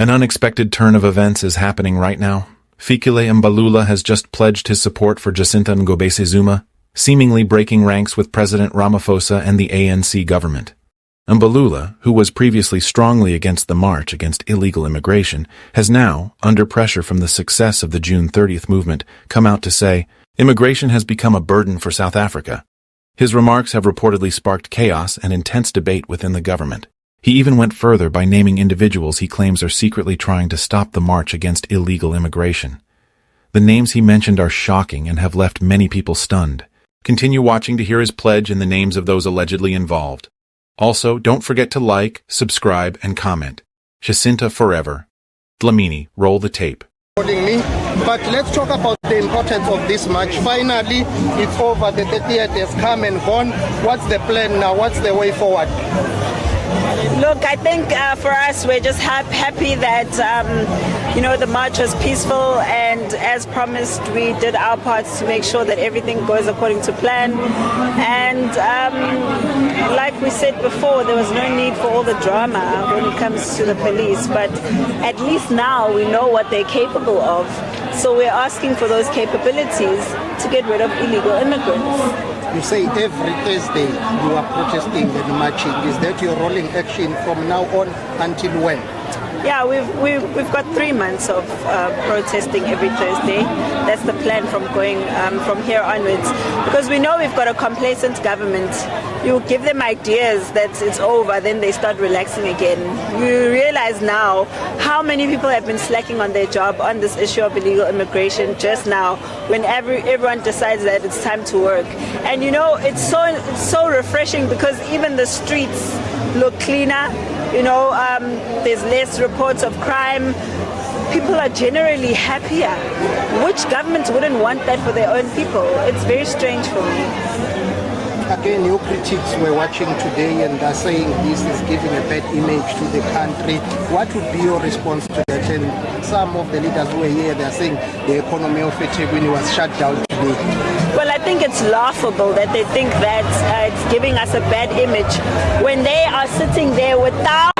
An unexpected turn of events is happening right now. Fikile Mbalula has just pledged his support for Jacinta Ngobese-Zuma, seemingly breaking ranks with President Ramaphosa and the ANC government. Mbalula, who was previously strongly against the march against illegal immigration, has now, under pressure from the success of the June 30th movement, come out to say, immigration has become a burden for South Africa. His remarks have reportedly sparked chaos and intense debate within the government. He even went further by naming individuals he claims are secretly trying to stop the march against illegal immigration. The names he mentioned are shocking and have left many people stunned. Continue watching to hear his pledge and the names of those allegedly involved. Also, don't forget to like, subscribe, and comment. Jacinta forever. Dlamini, roll the tape. But let's talk about the importance of this match. Finally, it's over. The 30th has come and gone. What's the plan now? What's the way forward? Look, I think for us, we're just happy that, the march was peaceful, and as promised, we did our parts to make sure that everything goes according to plan. And like we said before, there was no need for all the drama when it comes to the police, but at least now we know what they're capable of. So we're asking for those capabilities to get rid of illegal immigrants. You say every Thursday you are protesting and marching. Is that your rolling action from now on until when? Yeah, we've got 3 months of protesting every Thursday. That's the plan from here onwards. Because we know we've got a complacent government. You give them ideas that it's over, then they start relaxing again. You realize now how many people have been slacking on their job on this issue of illegal immigration just now, when everyone decides that it's time to work. And it's so refreshing because even the streets look cleaner. There's less reports of crime. People are generally happier. Which government wouldn't want that for their own people? It's very strange for me. Again, your critics were watching today and are saying this is giving a bad image to the country. What would be your response to that? And some of the leaders who were here, they are saying the economy of eThekwini was shut down today. Well, I think it's laughable that they think that it's giving us a bad image when they are sitting there without...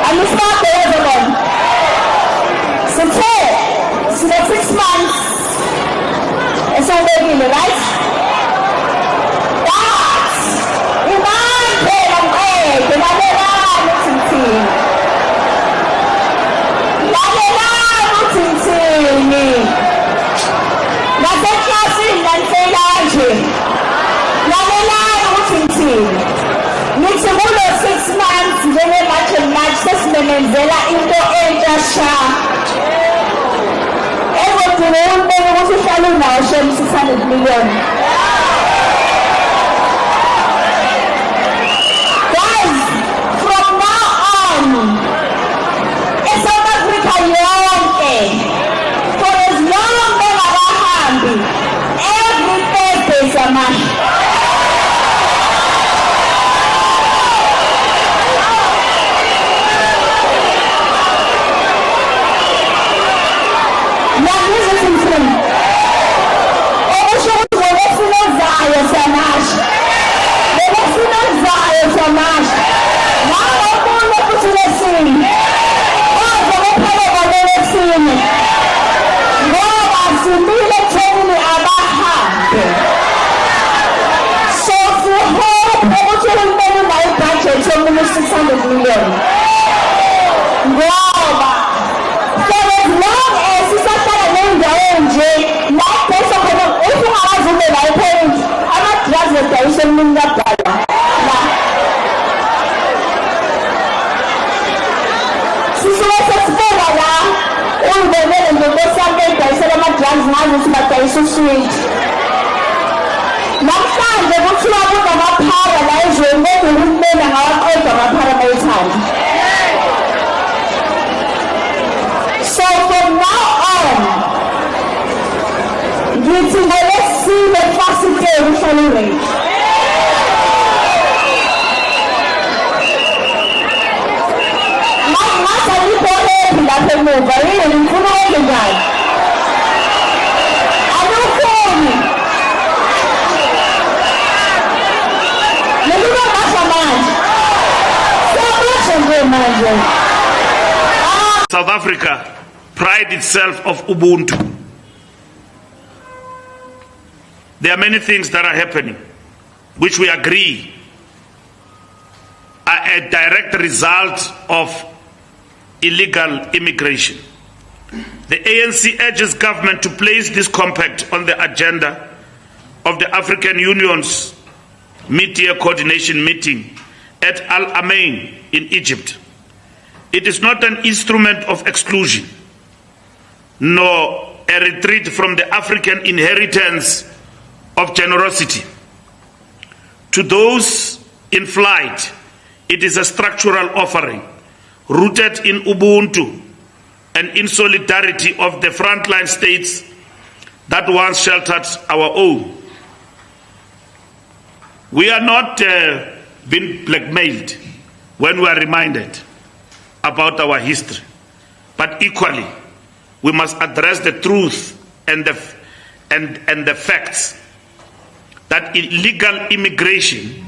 And we start the everyone. So 6 months. It's all really right. That's Iman Pelam Egg, and I listen to you. That's a classic and say It's about 6 months, very much and much. That's Menendela into Asia. Everything was a shallow now, 600 million. Guys, from now on, it's South Africa young. For as long as they are happy, every Thursday is a match. So from now on, let's see the positive following. Masa lipo la move, South Africa pride itself of Ubuntu. There are many things that are happening, which we agree are a direct result of illegal immigration. The ANC urges government to place this compact on the agenda of the African Union's mid-year coordination meeting at Al Ain in Egypt. It is not an instrument of exclusion, nor a retreat from the African inheritance of generosity. To those in flight, it is a structural offering rooted in Ubuntu and in solidarity of the frontline states that once sheltered our own. We are not being blackmailed when we are reminded about our history, but equally we must address the truth and the facts that illegal immigration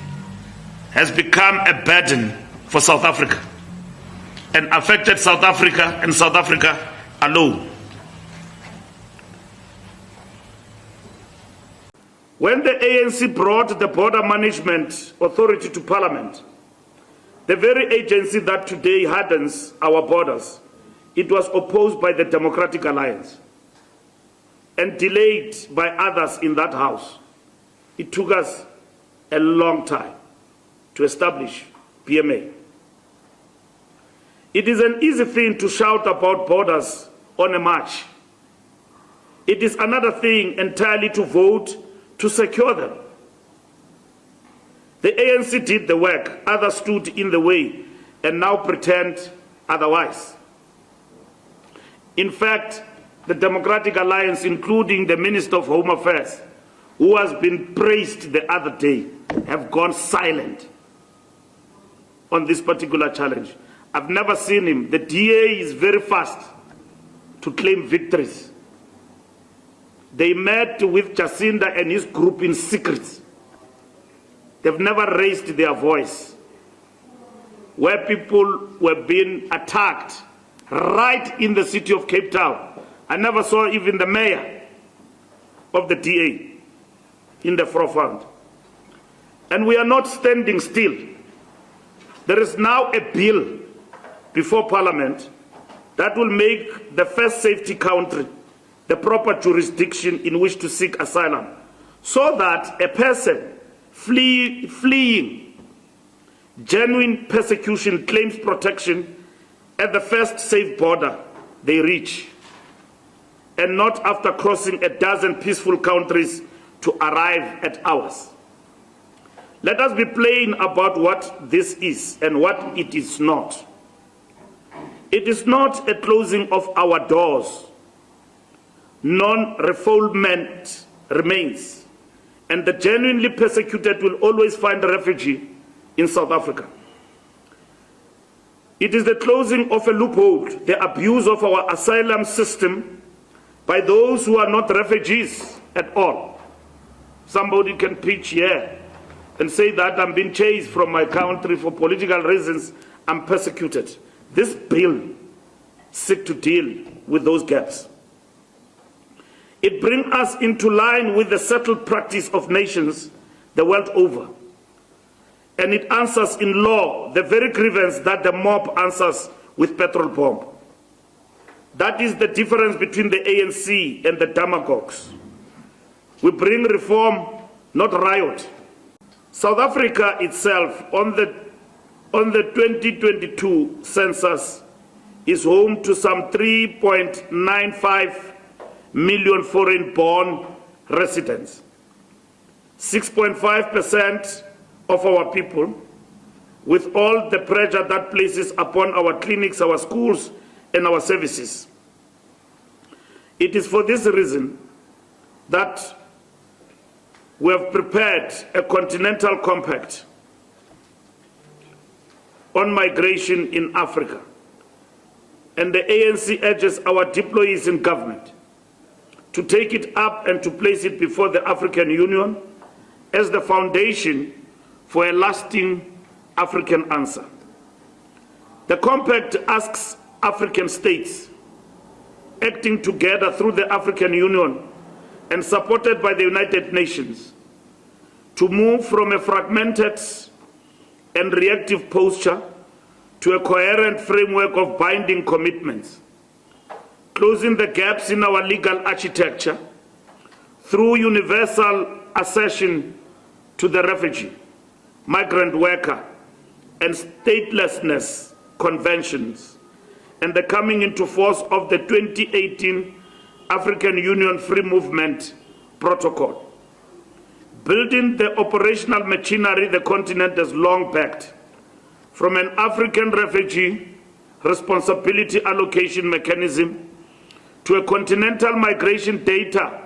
has become a burden for South Africa and affected South Africa and South Africa alone. When the ANC brought the Border Management Authority to Parliament, the very agency that today hardens our borders, it was opposed by the Democratic Alliance and delayed by others in that House. It took us a long time to establish BMA. It is an easy thing to shout about borders on a march. It is another thing entirely to vote to secure them. The ANC did the work, others stood in the way and now pretend otherwise. In fact, the Democratic Alliance, including the Minister of Home Affairs, who has been praised the other day, have gone silent on this particular challenge. I've never seen him. The DA is very fast to claim victories. They met with Jacinta and his group in secret. They've never raised their voice. Where people were being attacked right in the city of Cape Town. I never saw even the mayor of the DA in the forefront. And we are not standing still. There is now a bill before Parliament that will make the first safety country the proper jurisdiction in which to seek asylum, so that a person fleeing genuine persecution claims protection at the first safe border they reach, and not after crossing a dozen peaceful countries to arrive at ours. Let us be plain about what this is and what it is not. It is not a closing of our doors. Non-refoulement remains, and the genuinely persecuted will always find refuge in South Africa. It is the closing of a loophole, the abuse of our asylum system by those who are not refugees at all. Somebody can preach here and say that I'm being chased from my country for political reasons, I'm persecuted. This bill seeks to deal with those gaps. It brings us into line with the settled practice of nations the world over. And it answers in law the very grievance that the mob answers with petrol bomb. That is the difference between the ANC and the demagogues. We bring reform, not riot. South Africa itself, on the 2022 census, is home to some 3.95 million foreign-born residents. 6.5% of our people, with all the pressure that places upon our clinics, our schools, and our services. It is for this reason that we have prepared a continental compact on migration in Africa. And the ANC urges our deployees in government to take it up and to place it before the African Union as the foundation for a lasting African answer. The compact asks African states, acting together through the African Union and supported by the United Nations, to move from a fragmented and reactive posture to a coherent framework of binding commitments, closing the gaps in our legal architecture through universal accession to the refugee, migrant worker, and statelessness conventions, and the coming into force of the 2018 African Union Free Movement Protocol, building the operational machinery the continent has long backed, from an African refugee responsibility allocation mechanism to a continental migration data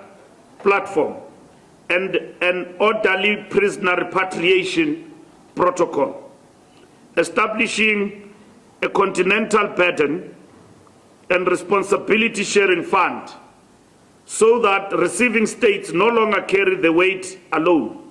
platform and an orderly prisoner repatriation protocol, establishing a continental burden and responsibility sharing fund so that receiving states no longer carry the weight alone.